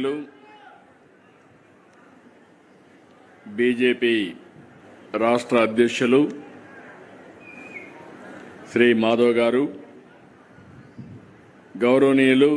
పెద్దలు బీజేపీ రాష్ట్ర అధ్యక్షులు శ్రీ మాధవ్ గారు, గౌరవనీయులు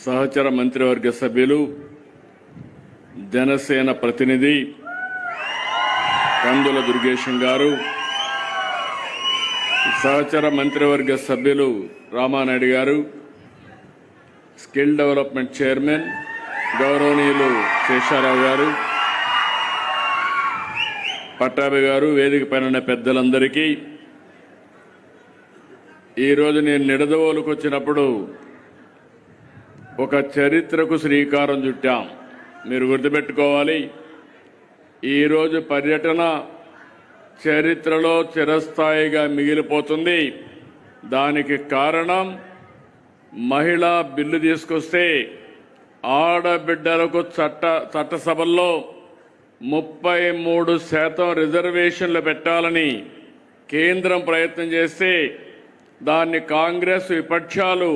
సహచర మంత్రివర్గ సభ్యులు, జనసేన ప్రతినిధి కందుల దుర్గేశం గారు, సహచర మంత్రివర్గ సభ్యులు రామానాయుడు గారు, స్కిల్ డెవలప్మెంట్ చైర్మన్ గౌరవనీయులు శేషారావు గారు, పట్టాభి గారు, వేదిక పైన ఉన్న పెద్దలందరికీ ఈరోజు నేను నిడదవోలుకు వచ్చినప్పుడు ఒక చరిత్రకు శ్రీకారం చుట్టాం. మీరు గుర్తుపెట్టుకోవాలి, ఈరోజు పర్యటన చరిత్రలో చిరస్థాయిగా మిగిలిపోతుంది. దానికి కారణం మహిళా బిల్లు తీసుకొస్తే ఆడబిడ్డలకు చట్టసభల్లో 33% రిజర్వేషన్లు పెట్టాలని కేంద్రం ప్రయత్నం చేస్తే దాన్ని కాంగ్రెస్ విపక్షాలు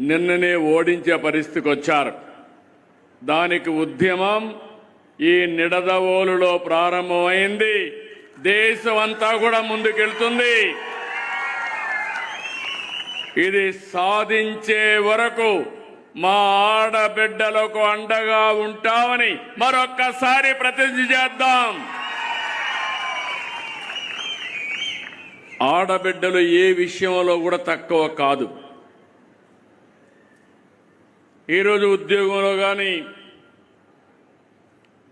నిన్ననే ఓడించే పరిస్థితికి వచ్చారు. దానికి ఉద్యమం ఈ నిడదవోలులో ప్రారంభమైంది. దేశమంతా కూడా ముందుకెళ్తుంది. ఇది సాధించే వరకు మా ఆడబిడ్డలకు అండగా ఉంటామని మరొక్కసారి ప్రతిజ్ఞ చేద్దాం. ఆడబిడ్డలు ఏ విషయంలో కూడా తక్కువ కాదు. ఈరోజు ఉద్యోగంలో కానీ,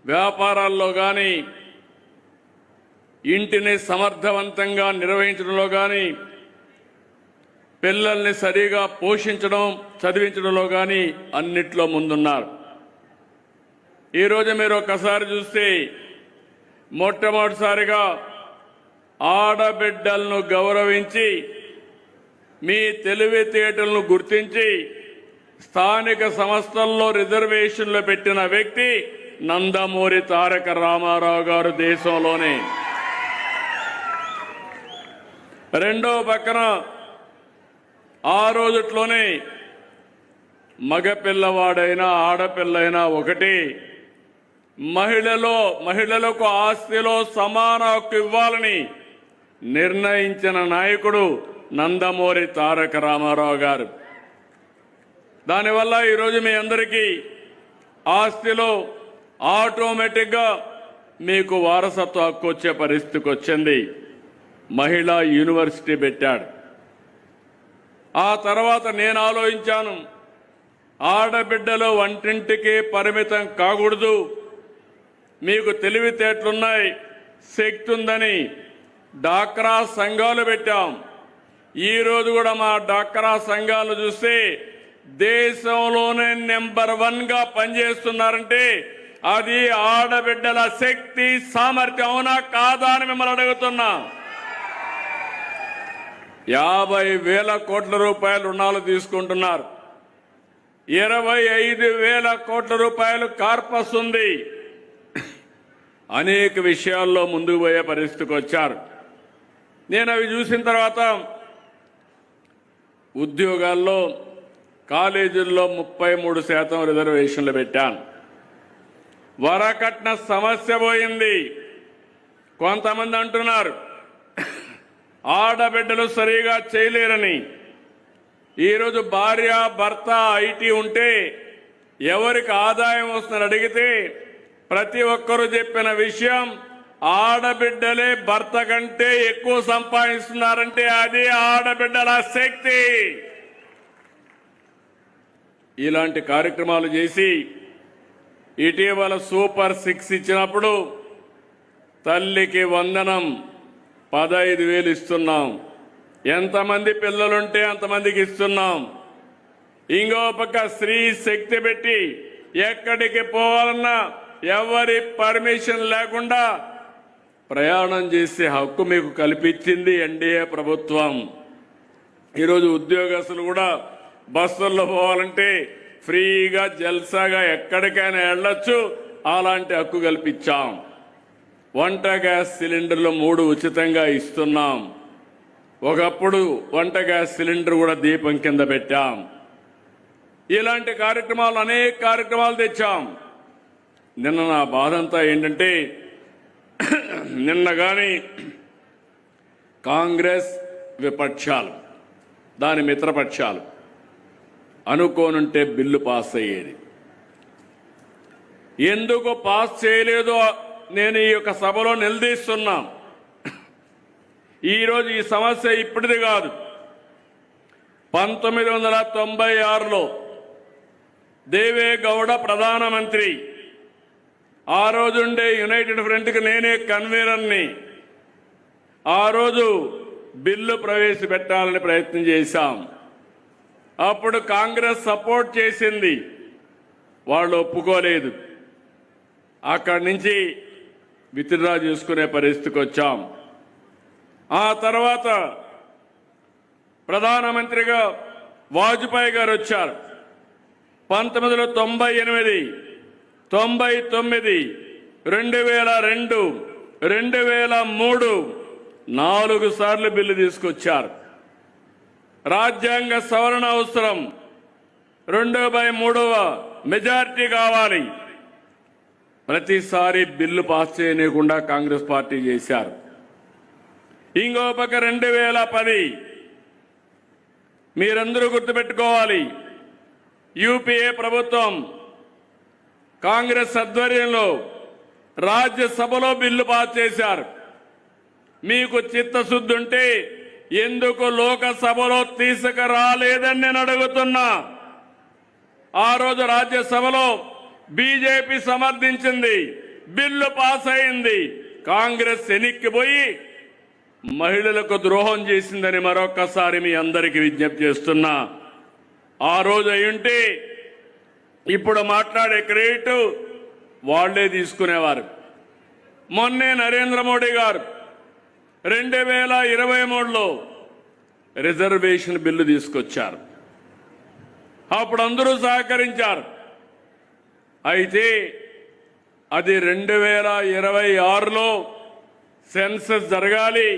వ్యాపారాల్లో కానీ, ఇంటిని సమర్థవంతంగా నిర్వహించడంలో కానీ, పిల్లల్ని సరిగా పోషించడం, చదివించడంలో కానీ అన్నిట్లో ముందున్నారు. ఈరోజు మీరు ఒక్కసారి చూస్తే మొట్టమొదటిసారిగా ఆడబిడ్డలను గౌరవించి, మీ తెలివితేటలను గుర్తించి స్థానిక సంస్థల్లో రిజర్వేషన్లు పెట్టిన వ్యక్తి నందమూరి తారక రామారావు గారు దేశంలోనే. రెండో పక్కన ఆ రోజుట్లోనే మగపిల్లవాడైనా ఆడపిల్లైనా ఒకటి, మహిళలకు ఆస్తిలో సమాన హక్కు ఇవ్వాలని నిర్ణయించిన నాయకుడు నందమూరి తారక రామారావు గారు. దానివల్ల ఈరోజు మీ అందరికీ ఆస్తిలో ఆటోమేటిక్గా మీకు వారసత్వ హక్కు వచ్చే పరిస్థితికి వచ్చింది. మహిళా యూనివర్సిటీ పెట్టాడు. ఆ తర్వాత నేను ఆలోచించాను, ఆడబిడ్డలు వంటింటికి పరిమితం కాకూడదు, మీకు తెలివితేటలున్నాయి, శక్తి ఉందని డాక్రా సంఘాలు పెట్టాం. ఈరోజు కూడా మా డాక్రా సంఘాలు చూస్తే దేశంలోనే నెంబర్ 1గా పనిచేస్తున్నారంటే అది ఆడబిడ్డల శక్తి, సామర్థ్యం. అవునా కాదా అని మిమ్మల్ని అడుగుతున్నా. 50,000 కోట్ల రూపాయలు రుణాలు తీసుకుంటున్నారు. 25,000 కోట్ల రూపాయలు కార్పస్ ఉంది. అనేక విషయాల్లో ముందుకు పోయే పరిస్థితికి వచ్చారు. నేను అవి చూసిన తర్వాత ఉద్యోగాల్లో, కాలేజీల్లో 33% రిజర్వేషన్లు పెట్టాను. వరకట్న సమస్య పోయింది. కొంతమంది అంటున్నారు ఆడబిడ్డలు సరిగా చేయలేరని. ఈరోజు భార్య భర్త ఐటీ ఉంటే ఎవరికి ఆదాయం వస్తుందని అడిగితే ప్రతి ఒక్కరూ చెప్పిన విషయం, ఆడబిడ్డలే భర్త కంటే ఎక్కువ సంపాదిస్తున్నారంటే అది ఆడబిడ్డల శక్తి. ఇలాంటి కార్యక్రమాలు చేసి ఇటీవల సూపర్ 6 ఇచ్చినప్పుడు తల్లికి వందనం 15,000 ఇస్తున్నాం. ఎంతమంది పిల్లలుంటే అంతమందికి ఇస్తున్నాం. ఇంకో పక్క స్త్రీ శక్తి పెట్టి ఎక్కడికి పోవాలన్నా ఎవరి పర్మిషన్ లేకుండా ప్రయాణం చేసే హక్కు మీకు కల్పించింది ఎన్డీఏ ప్రభుత్వం. ఈరోజు ఉద్యోగస్తులు కూడా బస్సుల్లో పోవాలంటే ఫ్రీగా జల్సాగా ఎక్కడికైనా వెళ్ళొచ్చు. అలాంటి హక్కు కల్పించాం. వంట గ్యాస్ సిలిండర్లు 3 ఉచితంగా ఇస్తున్నాం. ఒకప్పుడు వంట గ్యాస్ సిలిండర్ కూడా దీపం కింద పెట్టాం. ఇలాంటి కార్యక్రమాలు అనేక కార్యక్రమాలు తెచ్చాం. నిన్న నా బాధ అంతా ఏంటంటే నిన్న కానీ కాంగ్రెస్ విపక్షాలు దాని మిత్రపక్షాలు అనుకోనుంటే బిల్లు పాస్ అయ్యేది. ఎందుకు పాస్ చేయలేదో నేను ఈ యొక్క సభలో నిలదీస్తున్నా. ఈరోజు ఈ సమస్య ఇప్పటిది కాదు. 1996లో దేవేగౌడ ప్రధానమంత్రి, ఆ రోజుండే యునైటెడ్ ఫ్రంట్కి నేనే కన్వీనర్ని. ఆ రోజు బిల్లు ప్రవేశపెట్టాలని ప్రయత్నం చేశాం. అప్పుడు కాంగ్రెస్ సపోర్ట్ చేసింది, వాళ్ళు ఒప్పుకోలేదు. అక్కడి నుంచి విత్డ్రా చేసుకునే పరిస్థితికి వచ్చాం. ఆ తర్వాత ప్రధానమంత్రిగా వాజ్పేయి గారు వచ్చారు. 1998, 99, 2002, 2003 4 సార్లు బిల్లు తీసుకొచ్చారు. రాజ్యాంగ సవరణ అవసరం, 2/3 మెజారిటీ కావాలి. ప్రతిసారి బిల్లు పాస్ చేయనీయకుండా కాంగ్రెస్ పార్టీ చేశారు. ఇంకో పక్క 2010 మీరందరూ గుర్తుపెట్టుకోవాలి, యూపీఏ ప్రభుత్వం కాంగ్రెస్ ఆధ్వర్యంలో రాజ్యసభలో బిల్లు పాస్ చేశారు. మీకు చిత్తశుద్ధి ఉంటే ఎందుకు లోకసభలో తీసుకురాలేదని నేను అడుగుతున్నా. ఆ రోజు రాజ్యసభలో బీజేపీ సమర్థించింది, బిల్లు పాస్ అయింది. కాంగ్రెస్ ఎనిక్కిపోయి మహిళలకు ద్రోహం చేసిందని మరొక్కసారి మీ అందరికీ విజ్ఞప్తి చేస్తున్నా. ఆ రోజు అయ్యుంటే ఇప్పుడు మాట్లాడే క్రెడిట్ వాళ్లే తీసుకునేవారు. మొన్నే నరేంద్ర మోడీ గారు 2023లో రిజర్వేషన్ బిల్లు తీసుకొచ్చారు. అప్పుడు అందరూ సహకరించారు. అయితే అది 2026లో సెన్సస్ జరగాలి.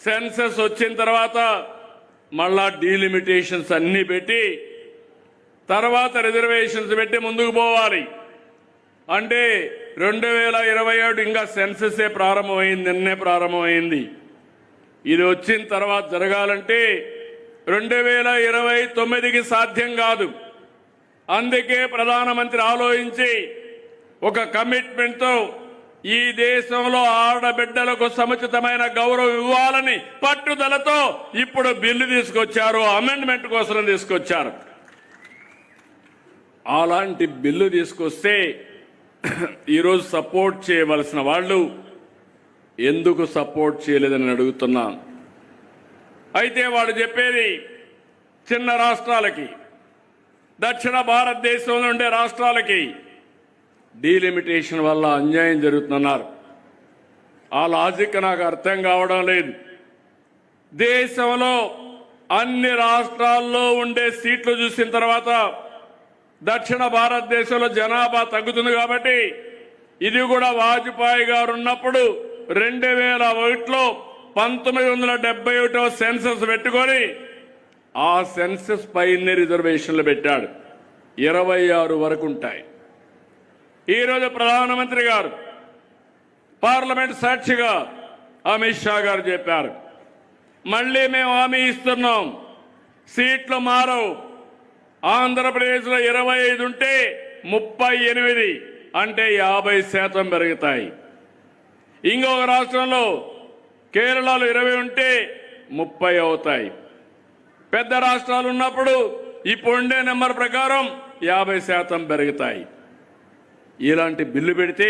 సెన్సస్ వచ్చిన తర్వాత మళ్ళా డీలిమిటేషన్స్ అన్నీ పెట్టి తర్వాత రిజర్వేషన్స్ పెట్టి ముందుకు పోవాలి. అంటే 2027 ఇంకా సెన్ససే ప్రారంభమైంది, నిన్నే ప్రారంభమైంది. ఇది వచ్చిన తర్వాత జరగాలంటే 2029కి సాధ్యం కాదు. అందుకే ప్రధానమంత్రి ఆలోచించి ఒక కమిట్మెంట్తో ఈ దేశంలో ఆడబిడ్డలకు సముచితమైన గౌరవం ఇవ్వాలని పట్టుదలతో ఇప్పుడు బిల్లు తీసుకొచ్చారు, అమెండ్మెంట్ కోసం తీసుకొచ్చారు. అలాంటి బిల్లు తీసుకొస్తే ఈరోజు సపోర్ట్ చేయవలసిన వాళ్ళు ఎందుకు సపోర్ట్ చేయలేదని అడుగుతున్నాను. అయితే వాడు చెప్పేది చిన్న రాష్ట్రాలకి, దక్షిణ భారతదేశంలో ఉండే రాష్ట్రాలకి డీలిమిటేషన్ వల్ల అన్యాయం జరుగుతున్నారు. ఆ లాజిక్ నాకు అర్థం కావడం లేదు. దేశంలో అన్ని రాష్ట్రాల్లో ఉండే సీట్లు చూసిన తర్వాత దక్షిణ భారతదేశంలో జనాభా తగ్గుతుంది కాబట్టి ఇది కూడా వాజ్పేయి గారు ఉన్నప్పుడు 2001లో 1971వ సెన్సస్ పెట్టుకొని ఆ సెన్సస్ పైనే రిజర్వేషన్లు పెట్టాడు. 26 వరకు ఉంటాయి. ఈరోజు ప్రధానమంత్రి గారు పార్లమెంట్ సాక్షిగా అమిత్ షా గారు చెప్పారు, మళ్ళీ మేము హామీ ఇస్తున్నాం, సీట్లు మారవు. ఆంధ్రప్రదేశ్లో 25 ఉంటే 38 అంటే 50% పెరుగుతాయి. ఇంకొక రాష్ట్రంలో కేరళలో 20 ఉంటే 30 అవుతాయి. పెద్ద రాష్ట్రాలు ఉన్నప్పుడు ఇప్పుడుండే నెంబర్ ప్రకారం 50% పెరుగుతాయి. ఇలాంటి బిల్లు పెడితే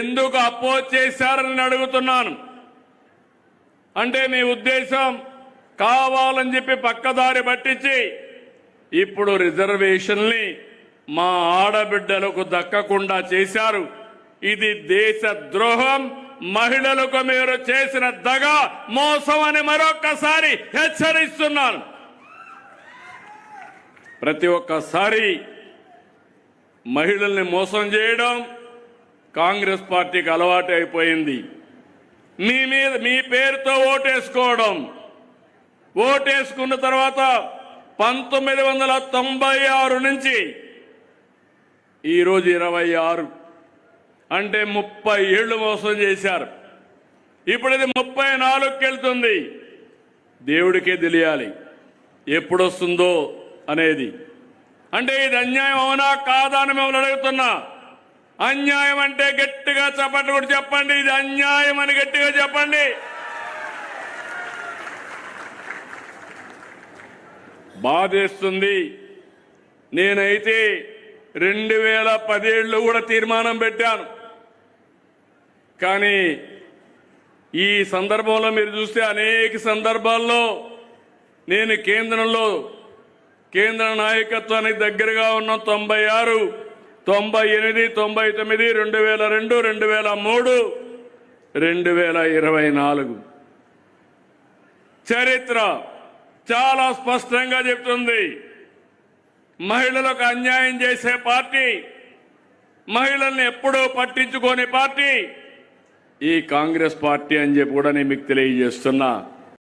ఎందుకు అపోజ్ చేశారని అడుగుతున్నాను. అంటే మీ ఉద్దేశం కావాలని చెప్పి పక్కదారి పట్టించి ఇప్పుడు రిజర్వేషన్ని మా ఆడబిడ్డలకు దక్కకుండా చేశారు. ఇది దేశ ద్రోహం, మహిళలకు మీరు చేసిన దగ, మోసం అని మరొక్కసారి హెచ్చరిస్తున్నాను. ప్రతి ఒక్కసారి మహిళల్ని మోసం చేయడం కాంగ్రెస్ పార్టీకి అలవాటు అయిపోయింది. మీ పేరుతో ఓటేసుకోవడం, ఓటేసుకున్న తర్వాత 1996 నుంచి ఈరోజు 26 అంటే 30 ఏళ్లు మోసం చేశారు. ఇప్పుడు ఇది 34కి వెళ్తుంది. దేవుడికే తెలియాలి ఎప్పుడొస్తుందో అనేది. అంటే ఇది అన్యాయం అవునా కాదా అని మిమ్మల్ని అడుగుతున్నా. అన్యాయం అంటే గట్టిగా చప్పట్లు కూడా చెప్పండి. ఇది అన్యాయం అని గట్టిగా చెప్పండి. బాధేస్తుంది. నేనైతే 2017లో కూడా తీర్మానం పెట్టాను. కానీ ఈ సందర్భంలో మీరు చూస్తే అనేక సందర్భాల్లో నేను కేంద్ర నాయకత్వానికి దగ్గరగా ఉన్న 96, 98, 99, 2002, 2003, 2024 చరిత్ర చాలా స్పష్టంగా చెప్తుంది. మహిళలకు అన్యాయం చేసే పార్టీ, మహిళల్ని ఎప్పుడూ పట్టించుకోని పార్టీ ఈ కాంగ్రెస్ పార్టీ అని చెప్పి కూడా నేను మీకు తెలియజేస్తున్నా.